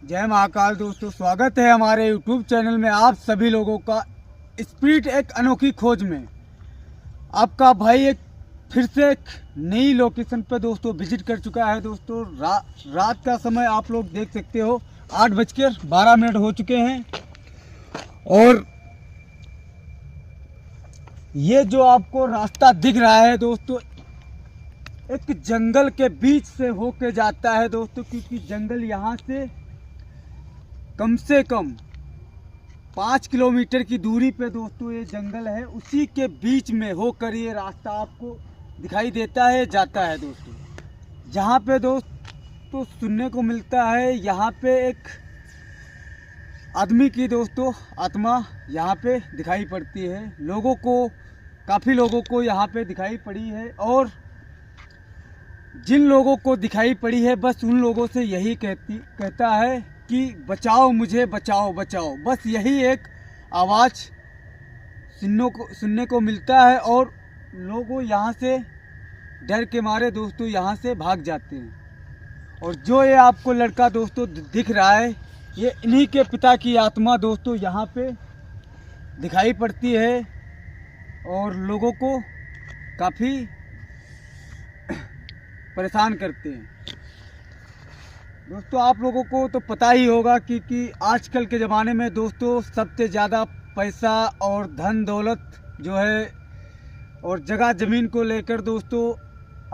जय महाकाल दोस्तों, स्वागत है हमारे YouTube चैनल में आप सभी लोगों का। स्पीड एक अनोखी खोज में आपका भाई एक फिर से एक नई लोकेशन पर दोस्तों विजिट कर चुका है। दोस्तों रात का समय आप लोग देख सकते हो, 8:12 हो चुके हैं। और ये जो आपको रास्ता दिख रहा है दोस्तों, एक जंगल के बीच से होके जाता है दोस्तों, क्योंकि जंगल यहाँ से कम 5 किलोमीटर की दूरी पे दोस्तों ये जंगल है। उसी के बीच में होकर ये रास्ता आपको दिखाई देता है, जाता है दोस्तों। जहाँ पे दोस्तों सुनने को मिलता है, यहाँ पे एक आदमी की दोस्तों आत्मा यहाँ पे दिखाई पड़ती है। काफ़ी लोगों को यहाँ पे दिखाई पड़ी है। और जिन लोगों को दिखाई पड़ी है, बस उन लोगों से यही कहता है कि बचाओ मुझे, बचाओ बचाओ। बस यही एक आवाज़ सुनने को मिलता है। और लोगों यहाँ से डर के मारे दोस्तों यहाँ से भाग जाते हैं। और जो ये आपको लड़का दोस्तों दिख रहा है, ये इन्हीं के पिता की आत्मा दोस्तों यहाँ पे दिखाई पड़ती है और लोगों को काफ़ी परेशान करते हैं। दोस्तों आप लोगों को तो पता ही होगा कि आजकल के ज़माने में दोस्तों सबसे ज़्यादा पैसा और धन दौलत जो है और जगह ज़मीन को लेकर दोस्तों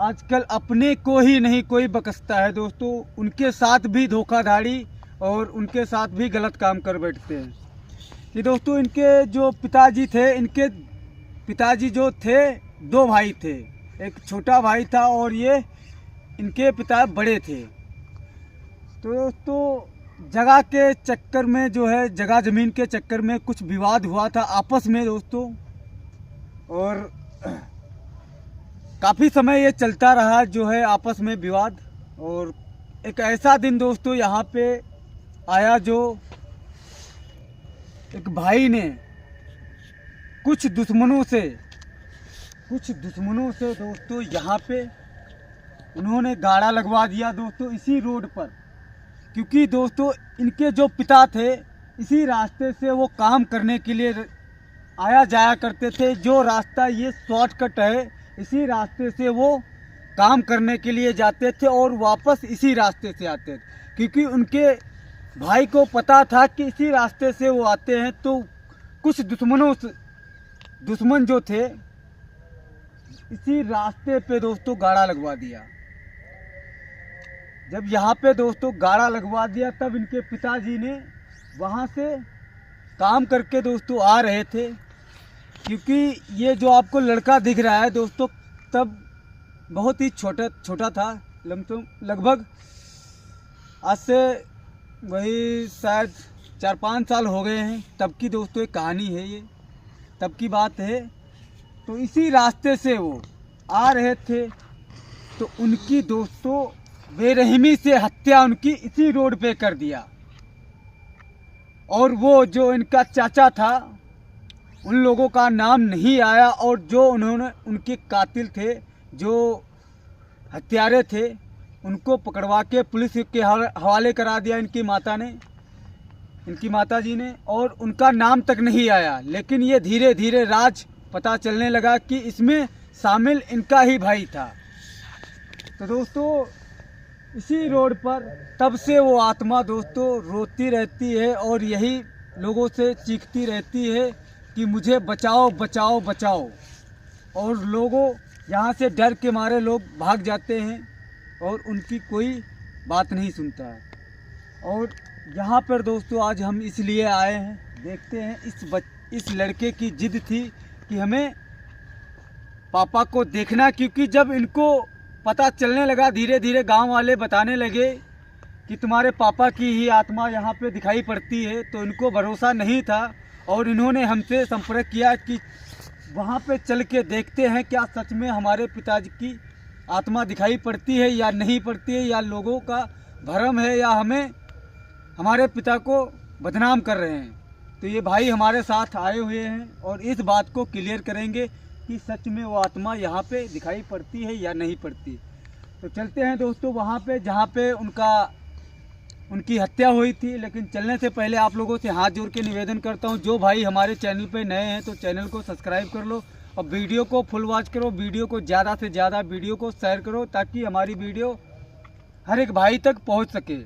आजकल अपने को ही नहीं कोई बख्शता है दोस्तों। उनके साथ भी धोखाधड़ी और उनके साथ भी गलत काम कर बैठते हैं। कि दोस्तों इनके जो पिताजी थे, इनके पिताजी जो थे 2 भाई थे, एक छोटा भाई था और ये इनके पिता बड़े थे। तो दोस्तों जगह के चक्कर में जो है, जगह ज़मीन के चक्कर में कुछ विवाद हुआ था आपस में दोस्तों। और काफ़ी समय ये चलता रहा जो है आपस में विवाद। और एक ऐसा दिन दोस्तों यहाँ पे आया, जो एक भाई ने कुछ दुश्मनों से दोस्तों यहाँ पे उन्होंने गाड़ा लगवा दिया दोस्तों इसी रोड पर। क्योंकि दोस्तों इनके जो पिता थे, इसी रास्ते से वो काम करने के लिए आया जाया करते थे। जो रास्ता ये शॉर्टकट है, इसी रास्ते से वो काम करने के लिए जाते थे और वापस इसी रास्ते से आते थे। क्योंकि उनके भाई को पता था कि इसी रास्ते से वो आते हैं, तो कुछ दुश्मन जो थे इसी रास्ते पे दोस्तों गाड़ा लगवा दिया। जब यहाँ पे दोस्तों गाड़ा लगवा दिया, तब इनके पिताजी ने वहाँ से काम करके दोस्तों आ रहे थे। क्योंकि ये जो आपको लड़का दिख रहा है दोस्तों, तब बहुत ही छोटा था, लगभग आज से वही शायद 4-5 साल हो गए हैं। तब की दोस्तों एक कहानी है, ये तब की बात है। तो इसी रास्ते से वो आ रहे थे, तो उनकी दोस्तों बेरहमी से हत्या उनकी इसी रोड पे कर दिया। और वो जो इनका चाचा था, उन लोगों का नाम नहीं आया। और जो उनके कातिल थे, जो हत्यारे थे, उनको पकड़वा के पुलिस के हवाले करा दिया इनकी माताजी ने। और उनका नाम तक नहीं आया। लेकिन ये धीरे धीरे राज पता चलने लगा कि इसमें शामिल इनका ही भाई था। तो दोस्तों इसी रोड पर तब से वो आत्मा दोस्तों रोती रहती है और यही लोगों से चीखती रहती है कि मुझे बचाओ बचाओ बचाओ। और लोगों यहाँ से डर के मारे लोग भाग जाते हैं और उनकी कोई बात नहीं सुनता है। और यहाँ पर दोस्तों आज हम इसलिए आए हैं, देखते हैं इस लड़के की जिद थी कि हमें पापा को देखना। क्योंकि जब इनको पता चलने लगा, धीरे धीरे गांव वाले बताने लगे कि तुम्हारे पापा की ही आत्मा यहाँ पे दिखाई पड़ती है, तो इनको भरोसा नहीं था। और इन्होंने हमसे संपर्क किया कि वहाँ पे चल के देखते हैं क्या सच में हमारे पिताजी की आत्मा दिखाई पड़ती है या नहीं पड़ती है, या लोगों का भ्रम है, या हमें हमारे पिता को बदनाम कर रहे हैं। तो ये भाई हमारे साथ आए हुए हैं और इस बात को क्लियर करेंगे कि सच में वो आत्मा यहाँ पे दिखाई पड़ती है या नहीं पड़ती। तो चलते हैं दोस्तों वहाँ पे जहाँ पे उनकी हत्या हुई थी। लेकिन चलने से पहले आप लोगों से हाथ जोड़ के निवेदन करता हूँ, जो भाई हमारे चैनल पे नए हैं तो चैनल को सब्सक्राइब कर लो और वीडियो को फुल वॉच करो, वीडियो को ज़्यादा से ज़्यादा वीडियो को शेयर करो ताकि हमारी वीडियो हर एक भाई तक पहुँच सके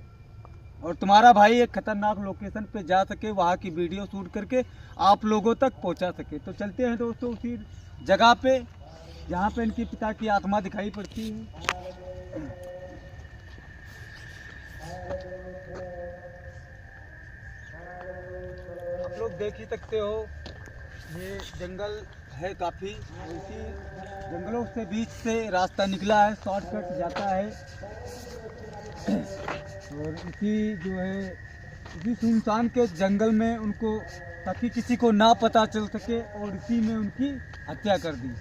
और तुम्हारा भाई एक खतरनाक लोकेशन पे जा सके, वहाँ की वीडियो शूट करके आप लोगों तक पहुँचा सके। तो चलते हैं दोस्तों उसी जगह पे जहाँ पे इनके पिता की आत्मा दिखाई पड़ती है। आप लोग देख ही सकते हो ये जंगल है काफ़ी, इसी जंगलों से बीच से रास्ता निकला है, शॉर्टकट जाता है और इसी जो है इसी सुनसान के जंगल में उनको ताकि किसी को ना पता चल सके और इसी में उनकी हत्या कर दी।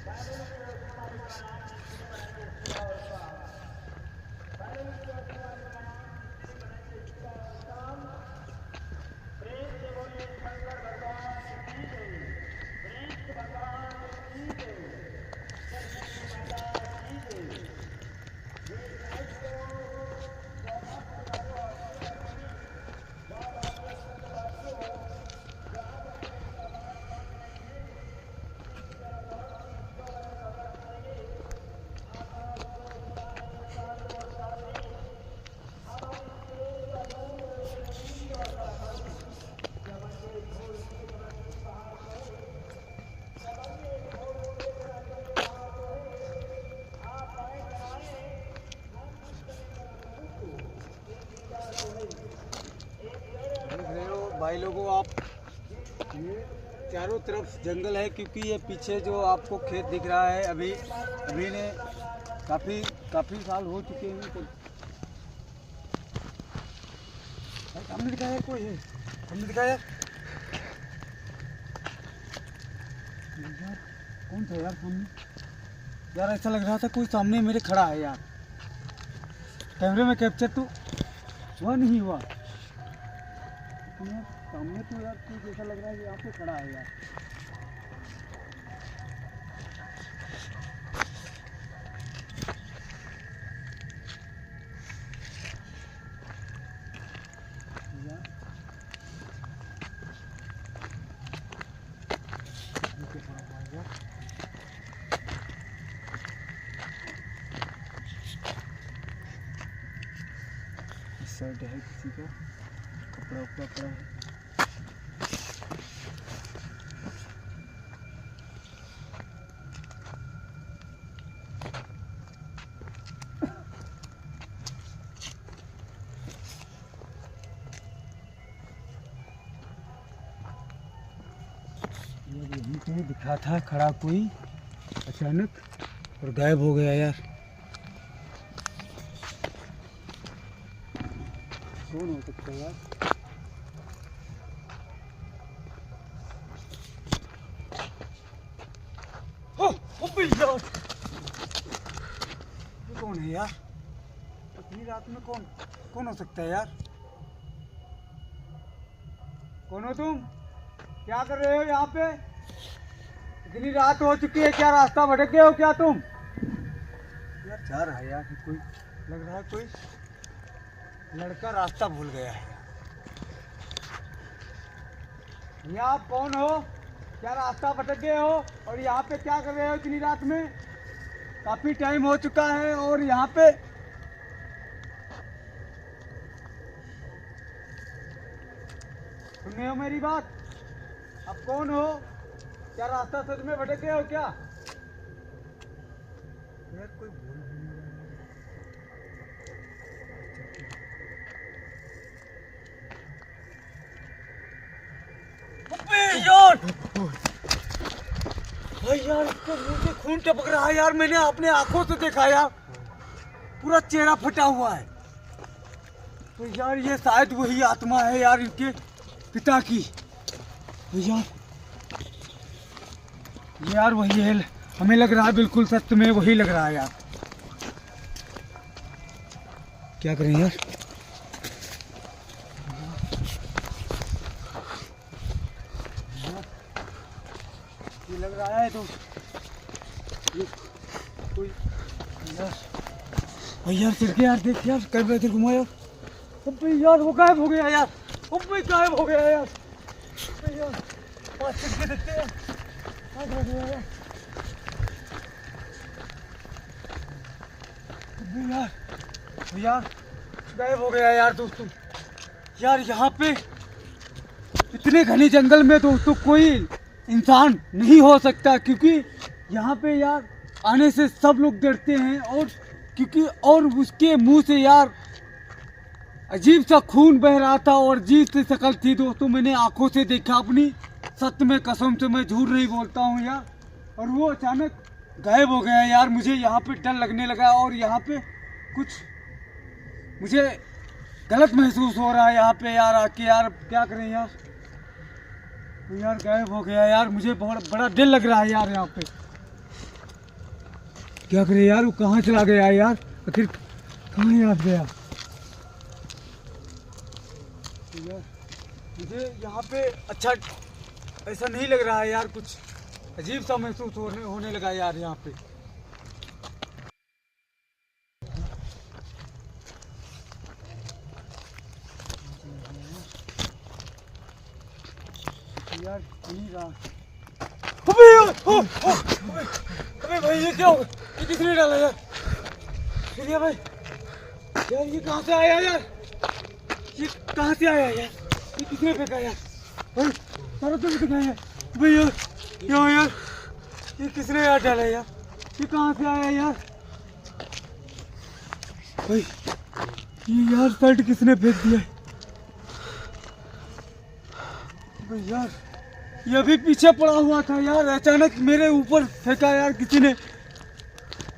भाई लोगों आप ये चारों तरफ जंगल है, क्योंकि ये पीछे जो आपको खेत दिख रहा है अभी ने काफ़ी साल हो चुके हैं। तो सामने दिखाया कोई है, सामने दिखाया यार कौन था यार सामने, यार ऐसा लग रहा था कोई सामने मेरे खड़ा है यार। कैमरे में कैप्चर तो हुआ नहीं हुआ सामने, तो यार कुछ ऐसा लग रहा है कि यहाँ पे खड़ा है यार। इस साइड है किसी का कपड़ा उपड़ा पड़ा है। यहीं पे दिखा था खड़ा कोई, अचानक और गायब हो गया यार। कौन हो सकता है यार? ये कौन है यार? इतनी रात में कौन हो सकता है यार? कौन हो तुम? क्या कर रहे हो यहाँ पे? इतनी रात हो चुकी है, क्या रास्ता भटक गए हो क्या तुम? यार जा रहा है यार कोई, लग रहा है कोई लड़का रास्ता भूल गया है। ये आप कौन हो? क्या रास्ता भटक गए हो और यहाँ पे क्या कर रहे हो इतनी रात में? काफी टाइम हो चुका है और यहाँ पे सुन रहे हो मेरी बात? आप कौन हो? क्या रास्ता सच में भटक गए हो क्या? यार कोई भूल भी नहीं यार। भाई यार इसके मुंह से खून टपक रहा है यार, मैंने अपने आंखों से देखा यार, पूरा चेहरा फटा हुआ है। तो यार ये शायद वही आत्मा है यार इनके पिता की। यार यार वही है, हमें लग रहा है बिल्कुल सच में वही लग रहा है यार। क्या करें यार? ये लग रहा है तो ये कोई यार चल के यार देख यार कई बार घुमा यार। अबे यार वो गायब हो गया यार। अबे गायब हो गया यार। अबे यार पास चल के देखते हैं कहाँ गायब हो गया यार। अबे यार गायब हो गया यार दोस्तों। यार यहाँ पे इतने घने जंगल में दोस्तों कोई इंसान नहीं हो सकता, क्योंकि यहाँ पे यार आने से सब लोग डरते हैं। और क्योंकि और उसके मुंह से यार अजीब सा खून बह रहा था और अजीब सी शक्ल थी दोस्तों। मैंने आंखों से देखा अपनी, सत्य में कसम से मैं झूठ नहीं बोलता हूँ यार। और वो अचानक गायब हो गया यार। मुझे यहाँ पे डर लगने लगा और यहाँ पे कुछ मुझे गलत महसूस हो रहा है यहाँ पे यार आके। यार क्या करें यार, तो यार गायब हो गया यार। मुझे बहुत बड़ा डर लग रहा है यार यहाँ पे। क्या करें यार, वो कहाँ चला गया यार, आखिर कहाँ याद गया यार। मुझे यहाँ पे अच्छा ऐसा नहीं लग रहा है यार, कुछ अजीब सा महसूस होने लगा यार यहाँ पे। यार नहीं रहा। अबे भाई ये क्या हो, ये किसने डाला यार? सुनिए भाई यार ये कहाँ से आया यार? ये कहाँ से आया यार? ये किसने फेंका यार? भाई सारा तो दिखाया यार। भाई यार ये किसने यार डाला यार? ये कहाँ से आया यार? भाई ये यार शर्ट किसने फेंक दिया? भाई यार ये भी पीछे पड़ा हुआ था यार, अचानक मेरे ऊपर फेंका यार किसी ने।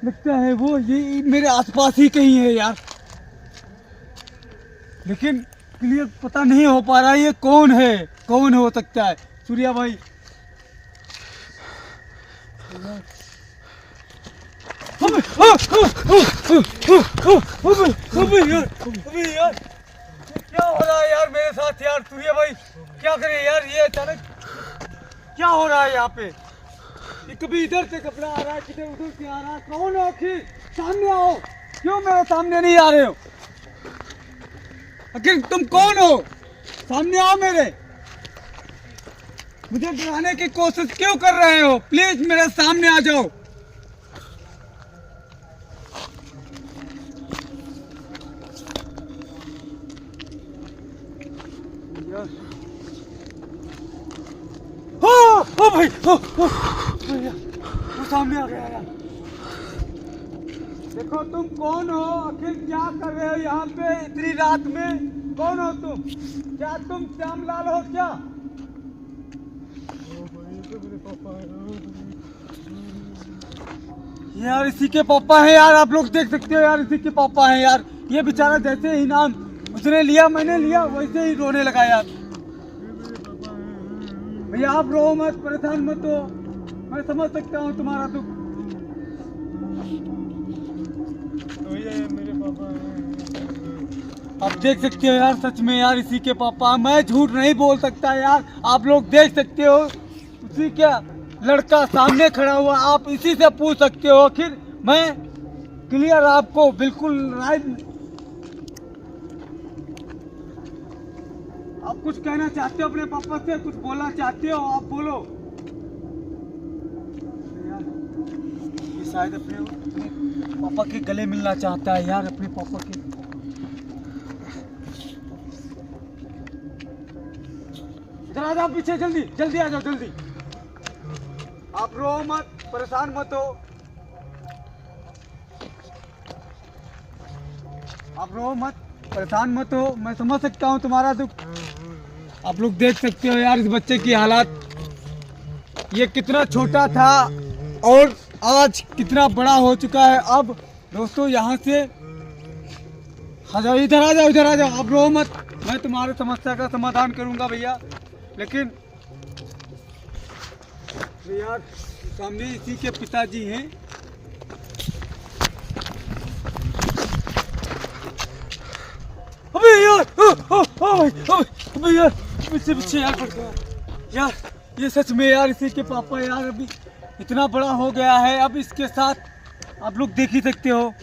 लगता है वो ये मेरे आसपास ही कहीं है यार, लेकिन क्लियर पता नहीं हो पा रहा ये कौन है, कौन हो सकता है। सूर्या भाई अबे यार क्या हो रहा है यार मेरे साथ यार? सूर्या भाई क्या करे यार, ये अचानक क्या हो रहा है यहाँ पे? ये कभी इधर से कपड़ा आ रहा है, किधर उधर से आ रहा है। कौन हो आखिर? सामने आओ। क्यों मेरे सामने नहीं आ रहे हो? आखिर तुम कौन हो? सामने आओ मेरे। मुझे डराने की कोशिश क्यों कर रहे हो? प्लीज मेरे सामने आ जाओ। ओ भाई वो सामने आ गया यार। देखो तुम कौन हो, आखिर क्या कर रहे हो यहाँ पे इतनी रात में? कौन हो तुम? क्या तुम श्यामलाल हो क्या? यार इसी के पापा हैं यार, आप लोग देख सकते हो यार, इसी के पापा हैं यार। ये बेचारा जैसे ही नाम उसने लिया मैंने लिया वैसे ही रोने लगा यार। भैया आप रो मत, परेशान मत हो, मैं समझ सकता हूँ तुम्हारा दुख। मेरे पापा आप देख सकते हो यार, सच में यार इसी के पापा। मैं झूठ नहीं बोल सकता यार, आप लोग देख सकते हो उसी क्या लड़का सामने खड़ा हुआ, आप इसी से पूछ सकते हो। आखिर मैं क्लियर आपको बिल्कुल राइट। आप कुछ कहना चाहते हो अपने पापा से, कुछ बोलना चाहते हो? आप बोलो। ये शायद अपने पापा के गले मिलना चाहता है यार, अपने पापा के। इधर आ जाओ पीछे, जल्दी जल्दी आ जाओ जल्दी। आप रो मत, परेशान मत हो, आप रो मत, परेशान मत हो, मैं समझ सकता हूँ तुम्हारा दुख। आप लोग देख सकते हो यार इस बच्चे की हालत, ये कितना छोटा था और आज कितना बड़ा हो चुका है। अब दोस्तों यहाँ से इधर आ जाओ, आप रो मत, मैं तुम्हारे समस्या का समाधान करूँगा भैया। लेकिन अरे यार सामने इसी के पिताजी हैं। अबे यार अबे यार पीछे पीछे यार पड़ गया यार। ये सच में यार इसी के पापा यार अभी इतना बड़ा हो गया है, अब इसके साथ आप लोग देख ही सकते हो।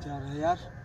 जा रहा है यार।